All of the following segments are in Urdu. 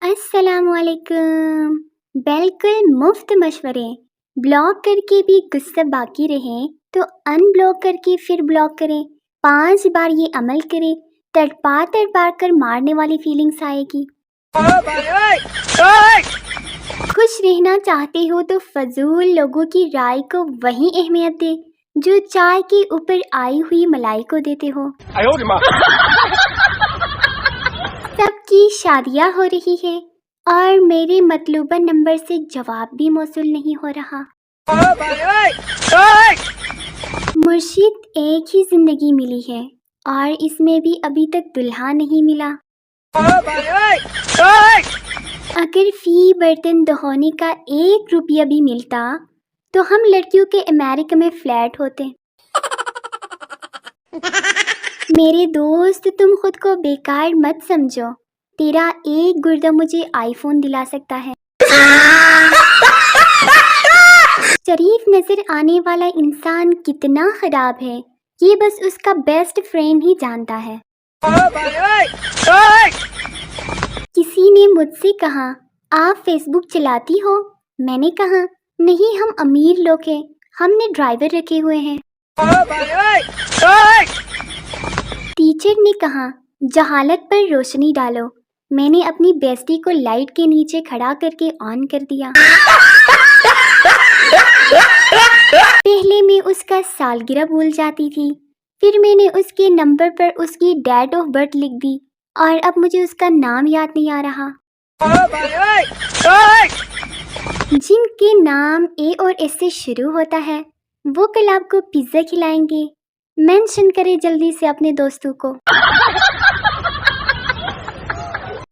السلام علیکم۔ بالکل مفت مشورے، بلاک کر کے بھی غصہ باقی رہیں تو ان بلاک کر کے پھر بلاک کریں۔ 5 بار یہ عمل کریں، تڑپا کر مارنے والی فیلنگس آئے گی۔ خوش رہنا چاہتے ہو تو فضول لوگوں کی رائے کو وہی اہمیت دے جو چائے کے اوپر آئی ہوئی ملائی کو دیتے ہو۔ سب کی شادیاں ہو رہی ہے اور میرے مطلوبہ نمبر سے جواب بھی موصول نہیں ہو رہا۔ مرشد ایک ہی زندگی ملی ہے اور اس میں بھی ابھی تک دلہا نہیں ملا۔ اگر فی برتن دھونے کا 1 روپیہ بھی ملتا تو ہم لڑکیوں کے امریکہ میں فلیٹ ہوتے۔ میرے دوست تم خود کو بیکار مت سمجھو، تیرا ایک گردہ مجھے آئی فون دلا سکتا ہے۔ شریف نظر آنے والا انسان کتنا خراب ہے یہ بس اس کا بیسٹ فرینڈ ہی جانتا ہے۔ کسی نے مجھ سے کہا آپ فیس بک چلاتی ہو؟ میں نے کہا نہیں، ہم امیر لوگ ہیں، ہم نے ڈرائیور رکھے ہوئے ہیں۔ ٹیچر نے کہا جہالت پر روشنی ڈالو، میں نے اپنی بیسٹی کو لائٹ کے نیچے کھڑا کر کے آن کر دیا۔ پہلے میں اس کا سالگرہ بھول جاتی تھی، پھر میں نے اس کے نمبر پر اس کی ڈیٹ آف برتھ لکھ دی اور اب مجھے اس کا نام یاد نہیں آ رہا۔ جن کے نام اے اور ایس سے شروع ہوتا ہے وہ کل آپ کو پیزا کھلائیں گے۔ مینشن کرے جلدی سے اپنے دوستوں کو۔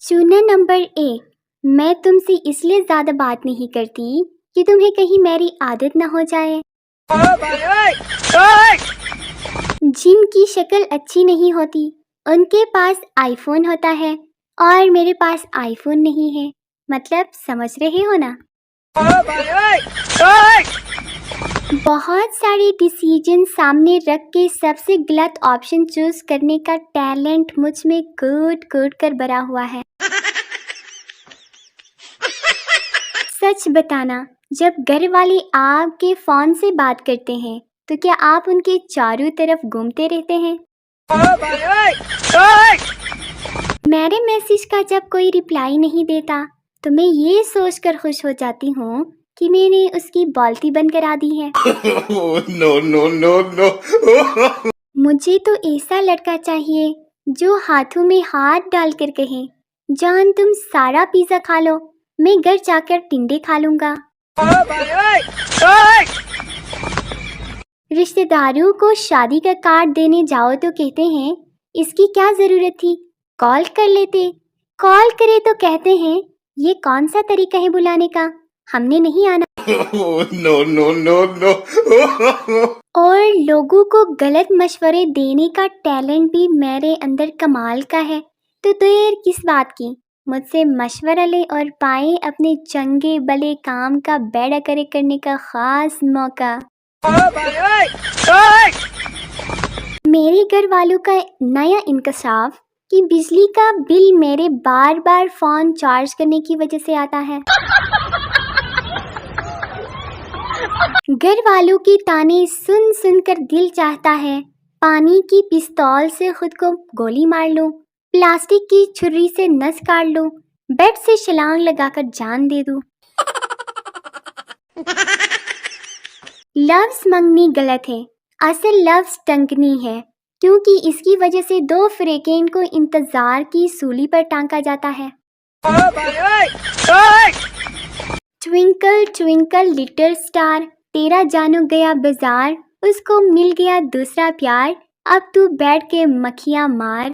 چونا نمبر 1، میں تم سے اس لیے زیادہ بات نہیں کرتی کہ تمہیں کہیں میری عادت نہ ہو جائے۔ جن کی شکل اچھی نہیں ہوتی ان کے پاس آئی فون ہوتا ہے اور میرے پاس آئی فون نہیں ہے، مطلب سمجھ رہے ہو نا؟ بہت سارے ڈیسیجن سامنے رکھ کے سب سے غلط آپشن چوز کرنے کا ٹیلنٹ مجھ میں کوٹ کوٹ کر بھرا ہوا ہے۔ سچ بتانا، جب گھر والے آپ کے فون سے بات کرتے ہیں تو کیا آپ ان کے چاروں طرف گھومتے رہتے ہیں؟ میرے میسج کا جب کوئی رپلائی نہیں دیتا تو میں یہ سوچ کر خوش ہو جاتی ہوں کہ میں نے اس کی بالٹی بند کرا دی ہے۔ مجھے تو ایسا لڑکا چاہیے جو ہاتھوں میں ہاتھ ڈال کر کہے جان تم سارا پیزا کھا لو، میں گھر جا کر ٹنڈے کھا لوں گا۔ رشتہ داروں کو شادی کا کارڈ دینے جاؤ تو کہتے ہیں اس کی کیا ضرورت تھی، کال کر لیتے۔ کال کرے تو کہتے ہیں یہ کون سا طریقہ ہے بلانے کا، ہم نے نہیں آنا۔ اور لوگوں کو غلط مشورے دینے کا ٹیلنٹ بھی میرے اندر کمال کا ہے، تو دیر کس بات کی، مجھ سے مشورہ لے اور پائیں اپنے چنگے بلے کام کا بیڑا کرے کرنے کا خاص موقع۔ میرے گھر والوں کا نیا انکشاف کہ بجلی کا بل میرے بار بار فون چارج کرنے کی وجہ سے آتا ہے۔ گھر والوں کی تانے سن سن کر دل چاہتا ہے پانی کی پستول سے خود کو گولی مار لوں، پلاسٹک کی چھری سے نس کاٹ لوں، بیڈ سے چھلانگ لگا کر جان دے دوں۔ لفظ منگنی غلط ہے، اصل لفظ ٹنگنی ہے، کیونکہ اس کی وجہ سے 2 فریقین کو انتظار کی سولی پر ٹانکا جاتا ہے۔ ٹوئنکل ٹوئنکل لٹل سٹار، تیرا جانو گیا بازار، اس کو مل گیا دوسرا پیار، اب تو بیٹھ کے مکھیاں مار۔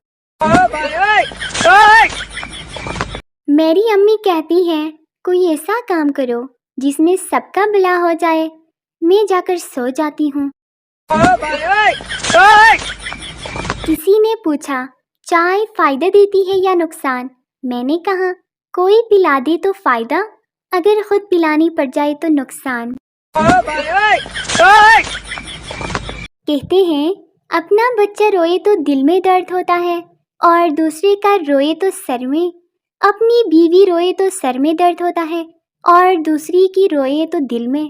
میری امی کہتی ہیں کوئی ایسا کام کرو جس میں سب کا بھلا ہو جائے، میں جا کر سو جاتی ہوں۔ کسی نے پوچھا چائے فائدہ دیتی ہے یا نقصان؟ میں نے کہا کوئی پلا دے تو فائدہ، اگر خود پلانی پڑ جائے تو نقصان۔ کہتے ہیں اپنا بچہ روئے تو دل میں درد ہوتا ہے اور دوسرے کا روئے تو سر میں، اپنی بیوی روئے تو سر میں درد ہوتا ہے اور دوسری کی روئے تو دل میں۔